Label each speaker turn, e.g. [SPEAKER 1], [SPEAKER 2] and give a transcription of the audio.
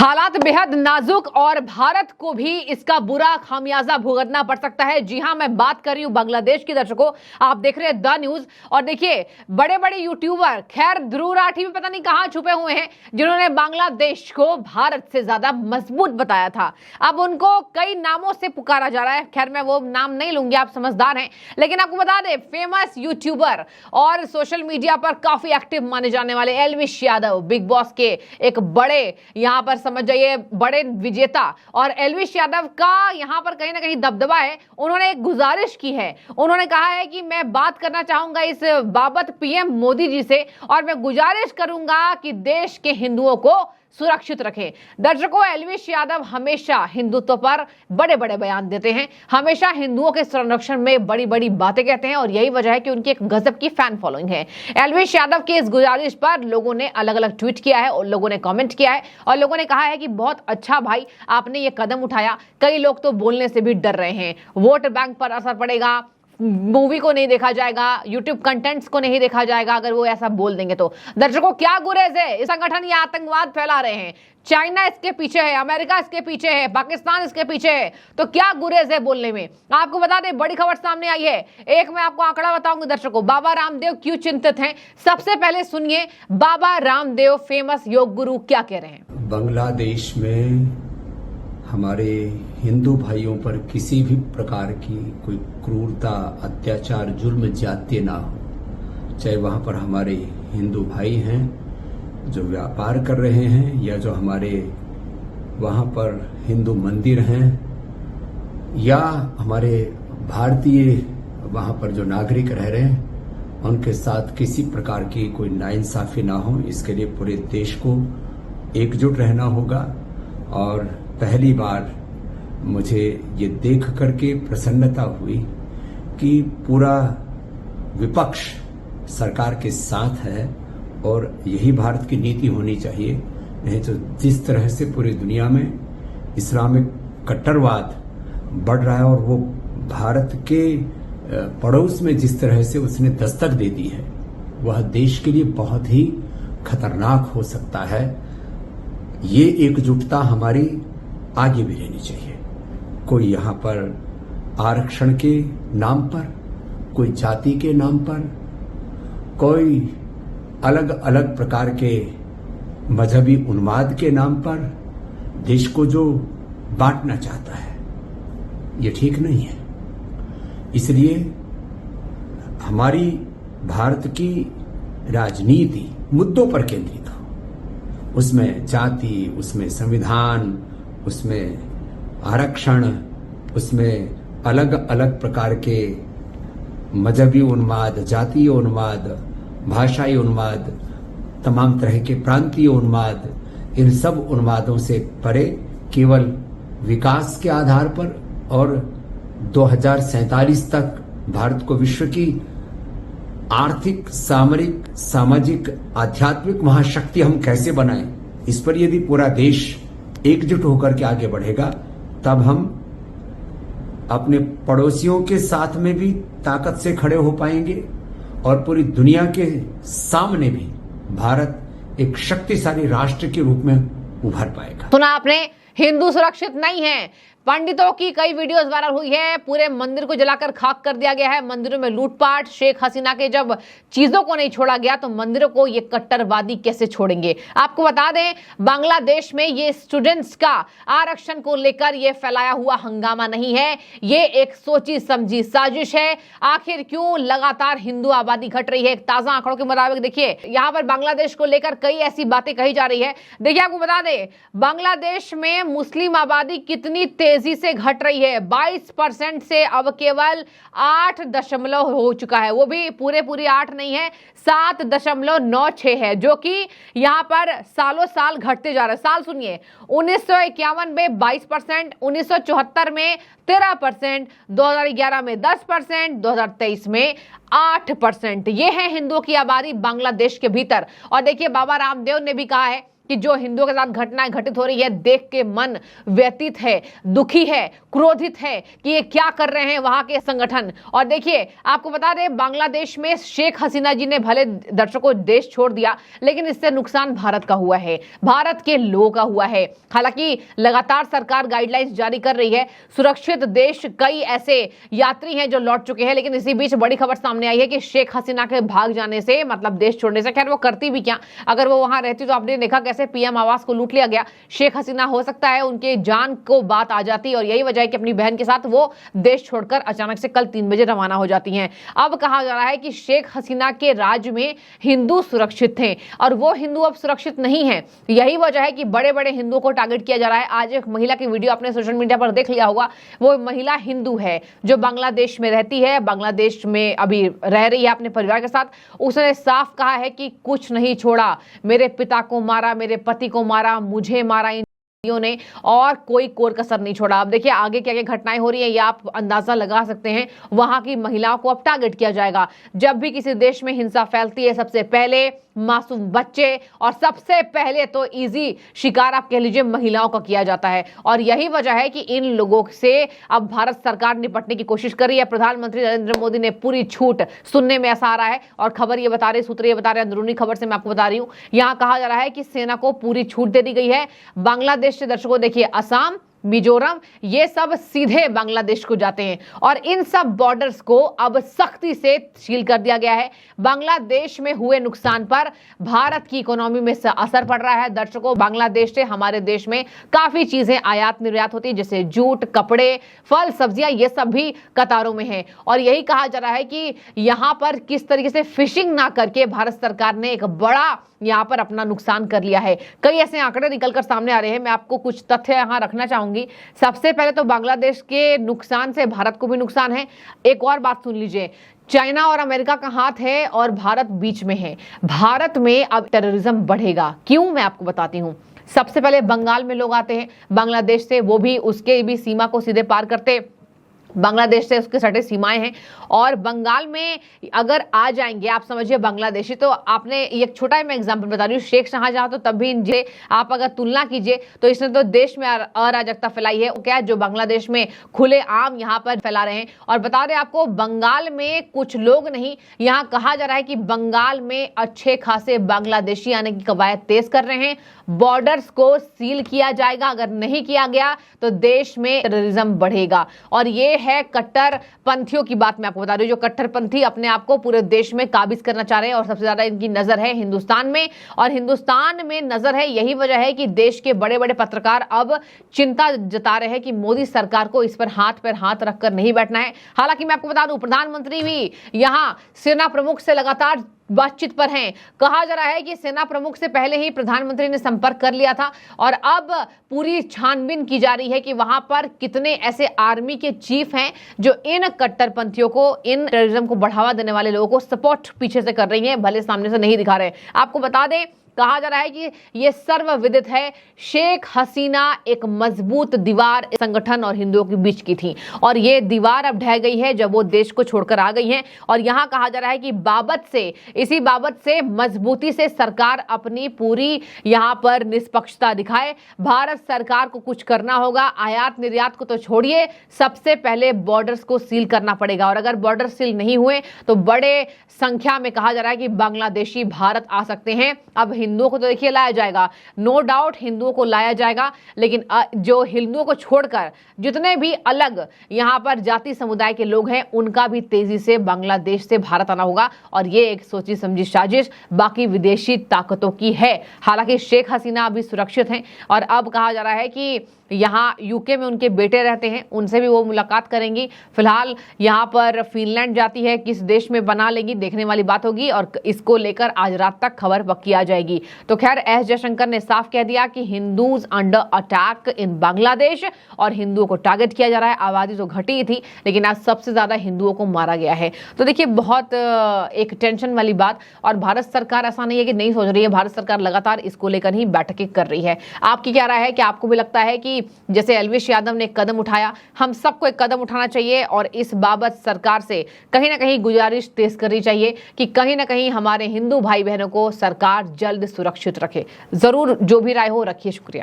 [SPEAKER 1] हालात बेहद नाजुक और भारत को भी इसका बुरा खामियाजा भुगतना पड़ सकता है। जी हां, मैं बात कर रही हूं बांग्लादेश की। दर्शकों, आप देख रहे हैं द न्यूज और देखिए बड़े बड़े यूट्यूबर, खैर ध्रुव राठी भी पता नहीं कहां छुपे हुए हैं, जिन्होंने बांग्लादेश को भारत से ज्यादा मजबूत बताया था। अब उनको कई नामों से पुकारा जा रहा है। खैर मैं वो नाम नहीं लूंगी, आप समझदार हैं। लेकिन आपको बता दें, फेमस यूट्यूबर और सोशल मीडिया पर काफी एक्टिव माने जाने वाले एल्विश यादव, बिग बॉस के एक बड़े यहां पर समझ जाइए बड़े विजेता, और एल्विश यादव का यहां पर कहीं ना कहीं दबदबा है। उन्होंने एक गुजारिश की है। उन्होंने कहा है कि मैं बात करना चाहूंगा इस बाबत पीएम मोदी जी से, और मैं गुजारिश करूंगा कि देश के हिंदुओं को सुरक्षित रखें। दर्शकों, एल्विश यादव हमेशा हिंदुत्व पर बड़े बड़े बयान देते हैं, हमेशा हिंदुओं के संरक्षण में बड़ी बड़ी बातें कहते हैं, और यही वजह है कि उनकी एक गजब की फैन फॉलोइंग है। एल्विश यादव की इस गुजारिश पर लोगों ने अलग अलग ट्वीट किया है और लोगों ने कमेंट किया है, और लोगों ने कहा है कि बहुत अच्छा भाई, आपने ये कदम उठाया। कई लोग तो बोलने से भी डर रहे हैं, वोट बैंक पर असर पड़ेगा, मूवी को नहीं देखा जाएगा, यूट्यूब कंटेंट्स को नहीं देखा जाएगा अगर वो ऐसा बोल देंगे तो। दर्शकों, क्या गुरेज है, इस संगठन ये आतंकवाद फैला रहे हैं, चाइना इसके पीछे है, अमेरिका इसके पीछे है, पाकिस्तान इसके पीछे है, तो क्या गुरेज है बोलने में। आपको बता दें, बड़ी खबर सामने आई है। एक मैं आपको आंकड़ा बताऊंगी दर्शकों, बाबा रामदेव क्यों चिंतित हैं। सबसे पहले सुनिए बाबा रामदेव, फेमस योग गुरु, क्या कह रहे हैं।
[SPEAKER 2] बांग्लादेश में हमारे हिंदू भाइयों पर किसी भी प्रकार की कोई क्रूरता, अत्याचार, जुल्म, ज्यादती ना हो। चाहे वहां पर हमारे हिंदू भाई हैं जो व्यापार कर रहे हैं, या जो हमारे वहां पर हिंदू मंदिर हैं, या हमारे भारतीय वहां पर जो नागरिक रह रहे हैं, उनके साथ किसी प्रकार की कोई नाइंसाफी ना हो। इसके लिए पूरे देश को एकजुट रहना होगा। और पहली बार मुझे ये देख करके प्रसन्नता हुई कि पूरा विपक्ष सरकार के साथ है, और यही भारत की नीति होनी चाहिए। नहीं तो जिस तरह से पूरी दुनिया में इस्लामिक कट्टरवाद बढ़ रहा है, और वो भारत के पड़ोस में जिस तरह से उसने दस्तक दे दी है, वह देश के लिए बहुत ही खतरनाक हो सकता है। ये एकजुटता हमारी आगे भी रहनी चाहिए। कोई यहाँ पर आरक्षण के नाम पर, कोई जाति के नाम पर, कोई अलग अलग प्रकार के मजहबी उन्माद के नाम पर देश को जो बांटना चाहता है, ये ठीक नहीं है। इसलिए हमारी भारत की राजनीति मुद्दों पर केंद्रित हो, उसमें जाति, उसमें संविधान, उसमें आरक्षण, उसमें अलग अलग प्रकार के मजहबी उन्माद, जातीय उन्माद, भाषाई उन्माद, तमाम तरह के प्रांतीय उन्माद, इन सब उन्मादों से परे केवल विकास के आधार पर, और 2047 तक भारत को विश्व की आर्थिक, सामरिक, सामाजिक, आध्यात्मिक महाशक्ति हम कैसे बनाएं, इस पर यदि पूरा देश एकजुट होकर के आगे बढ़ेगा, तब हम अपने पड़ोसियों के साथ में भी ताकत से खड़े हो पाएंगे, और पूरी दुनिया के सामने भी भारत एक शक्तिशाली राष्ट्र के रूप में उभर पाएगा।
[SPEAKER 1] सुना आपने, हिंदू सुरक्षित नहीं है। पंडितों की कई वीडियोस वायरल हुई है, पूरे मंदिर को जलाकर खाक कर दिया गया है, मंदिरों में लूटपाट। शेख हसीना के जब चीजों को नहीं छोड़ा गया तो मंदिरों को ये कट्टरवादी कैसे छोड़ेंगे। आपको बता दें, बांग्लादेश में ये स्टूडेंट्स का आरक्षण को लेकर ये फैलाया हुआ हंगामा नहीं है, ये एक सोची समझी साजिश है। आखिर क्यों लगातार हिंदू आबादी घट रही है। एक ताजा आंकड़ों के मुताबिक देखिए, यहाँ पर बांग्लादेश को लेकर कई ऐसी बातें कही जा रही है। देखिए, आपको बता दें, बांग्लादेश में मुस्लिम आबादी कितनी तेजी से घट रही है। 22% से अब केवल 8 हो चुका है, वो भी पूरी 8 नहीं है, 7.96 है, जो कि यहाँ पर सालों साल घटते जा रहा है। साल सुनिए, 1951 में 22%, 1974 में 13%, 2011 में 10%, 2023 में 8%। ये है हिंदुओं की आबादी बांग्लादेश के भीतर। और देखिए, बाबा रामदेव ने भी कहा है कि जो हिंदुओं के साथ घटनाएं घटित हो रही है देख के मन व्यथित है, दुखी है, क्रोधित है कि ये क्या कर रहे हैं वहां के संगठन। और देखिए आपको बता दें, बांग्लादेश में शेख हसीना जी ने भले दर्शकों देश छोड़ दिया, लेकिन इससे नुकसान भारत का हुआ है, भारत के लोगों का हुआ है। हालांकि लगातार सरकार गाइडलाइंस जारी कर रही है, सुरक्षित देश कई ऐसे यात्री हैं जो लौट चुके हैं, लेकिन इसी बीच बड़ी खबर सामने आई है कि शेख हसीना के भाग जाने से, मतलब देश छोड़ने से, खैर वो करती भी क्या, अगर वो वहां रहती तो आपने देखा कैसे पीएम आवास को लूट लिया गया। शेख हसीना हो सकता है उनके जान को बात आ जाती, और यही वजह है कि अपनी बहन के साथ वो देश छोड़कर अचानक से कल 3 बजे रवाना हो जाती हैं। अब कहा जा रहा है कि शेख हसीना के राज्य में हिंदू सुरक्षित थे और वो हिंदू अब सुरक्षित नहीं है। यही वजह है कि बड़े बड़े हिंदुओं को टारगेट किया जा रहा है। आज एक महिला की वीडियो आपने सोशल मीडिया पर देख लिया होगा, वो महिला हिंदू है जो बांग्लादेश में रहती है, बांग्लादेश में अभी रह रही है अपने परिवार के साथ। उसने साफ कहा है कि कुछ नहीं छोड़ा, मेरे पिता को मारा, मेरे पति को मारा, मुझे मारा ने, और कोई कोर कसर नहीं छोड़ा। अब देखिए आगे क्या क्या घटनाएं हो रही है, ये आप अंदाजा लगा सकते हैं। वहां की महिलाओं को अब टारगेट किया जाएगा। जब भी किसी देश में हिंसा फैलती है, सबसे पहले मासूम बच्चे और सबसे पहले तो इजी शिकार आप कह लीजिए महिलाओं का किया जाता है। और यही वजह है कि इन लोगों से अब भारत सरकार निपटने की कोशिश कर रही है। प्रधानमंत्री नरेंद्र मोदी ने पूरी छूट, सुनने में ऐसा आ रहा है, और खबर ये बता रहे, सूत्र ये बता रहे, अंदरूनी खबर से मैं आपको बता रही हूं, यहां कहा जा रहा है कि सेना को पूरी छूट दे दी गई है। बांग्लादेश से दर्शकों देखिए असम, मिजोरम, ये सब सीधे बांग्लादेश को जाते हैं, और इन सब बॉर्डर्स को अब सख्ती से सील कर दिया गया है। बांग्लादेश में हुए नुकसान पर भारत की इकोनॉमी में असर पड़ रहा है। दर्शकों, बांग्लादेश से हमारे देश में काफी चीजें आयात निर्यात होती है, जैसे जूट, कपड़े, फल, सब्जियां, ये सब भी कतारों में है। और यही कहा जा रहा है कि यहां पर किस तरीके से फिशिंग ना करके भारत सरकार ने एक बड़ा यहां पर अपना नुकसान कर लिया है। कई ऐसे आंकड़े निकलकर सामने आ रहे हैं, मैं आपको कुछ तथ्य यहां रखना चाहूंगी। सबसे पहले तो बांग्लादेश के नुकसान से भारत को भी नुकसान है। एक और बात सुन लीजिए, चाइना और अमेरिका का हाथ है और भारत बीच में है। भारत में अब टेररिज्म बढ़ेगा। क्यों, मैं आपको बताती हूं। सबसे पहले बंगाल में लोग आते हैं बांग्लादेश से, वो भी उसके भी सीमा को सीधे पार करते, बांग्लादेश से उसके सटे सीमाएं हैं, और बंगाल में अगर आ जाएंगे आप समझिए बांग्लादेशी, तो आपने एक छोटा ही मैं एग्जांपल बता रही हूँ, शेख शाहजहां तो तब भी इनसे आप अगर तुलना कीजिए तो इसने तो देश में अराजकता फैलाई है, क्या जो बांग्लादेश में खुले आम यहाँ पर फैला रहे हैं। और बता रहे आपको, बंगाल में कुछ लोग नहीं, यहाँ कहा जा रहा है कि बंगाल में अच्छे खासे बांग्लादेशी आने की कवायद तेज कर रहे हैं। बॉर्डर्स को सील किया जाएगा, अगर नहीं किया गया तो देश में टेररिज्म बढ़ेगा। और ये है कट्टरपंथियों की बात मैं आपको बता रही हूँ, जो कट्टरपंथी अपने आप को पूरे देश में काबिज करना चाह रहे हैं, और सबसे ज्यादा इनकी नजर है हिंदुस्तान में। और हिंदुस्तान में नजर है, यही वजह है कि देश के बड़े बड़े पत्रकार अब चिंता जता रहे हैं कि मोदी सरकार को इस पर हाथ रखकर नहीं बैठना है। हालांकि मैं आपको बता दूं, प्रधानमंत्री भी यहां सेना प्रमुख से लगातार बातचीत पर हैं। कहा जा रहा है कि सेना प्रमुख से पहले ही प्रधानमंत्री ने संपर्क कर लिया था, और अब पूरी छानबीन की जा रही है कि वहां पर कितने ऐसे आर्मी के चीफ हैं जो इन कट्टरपंथियों को, इन टेररिज्म को बढ़ावा देने वाले लोगों को सपोर्ट पीछे से कर रही हैं, भले सामने से नहीं दिखा रहे। आपको बता दें, कहा जा रहा है कि यह सर्वविदित है, शेख हसीना एक मजबूत दीवार संगठन और हिंदुओं के बीच की थी, और ये दीवार अब ढह गई है जब वो देश को छोड़कर आ गई हैं। और यहां कहा जा रहा है कि इसी बाबत से मजबूती से सरकार अपनी पूरी यहां पर निष्पक्षता दिखाए। भारत सरकार को कुछ करना होगा, आयात निर्यात को तो छोड़िए, सबसे पहले बॉर्डर्स को सील करना पड़ेगा। और अगर बॉर्डर सील नहीं हुए तो बड़े संख्या में कहा जा रहा है कि बांग्लादेशी भारत आ सकते हैं। अब हिंदुओं को तो देखिए लाया जाएगा, नो डाउट हिंदुओं को लाया जाएगा, लेकिन जो हिंदुओं को छोड़कर जितने भी अलग यहां पर जाति समुदाय के लोग हैं, उनका भी तेजी से बांग्लादेश से भारत आना होगा। और ये एक सोची समझी साजिश बाकी विदेशी ताकतों की है। हालांकि शेख हसीना अभी सुरक्षित हैं, और अब कहा जा रहा है कि यहाँ यूके में उनके बेटे रहते हैं, उनसे भी वो मुलाकात करेंगी। फिलहाल यहाँ पर फिनलैंड जाती है, किस देश में बना लेगी देखने वाली बात होगी, और इसको लेकर आज रात तक खबर पक्की आ जाएगी। तो खैर एस जयशंकर ने साफ कह दिया कि Hindus under attack in Bangladesh, और हिंदुओं को टारगेट किया जा रहा है। आबादी तो घटी ही थी, लेकिन आज सबसे ज्यादा हिंदुओं को मारा गया है। तो देखिए बहुत एक टेंशन वाली बात, और भारत सरकार ऐसा नहीं है कि नहीं सोच रही है, भारत सरकार लगातार इसको लेकर ही बैठकें कर रही है। आपकी क्या राय है, कि आपको भी लगता है कि जैसे एलवीश यादव ने कदम उठाया, हम सबको एक कदम उठाना चाहिए, और इस बाबत सरकार से कहीं ना कहीं गुजारिश तेज करनी चाहिए कि कहीं ना कहीं हमारे हिंदू भाई बहनों को सरकार जल्द जल्द सुरक्षित रखे। जरूर जो भी राय हो रखिए। शुक्रिया।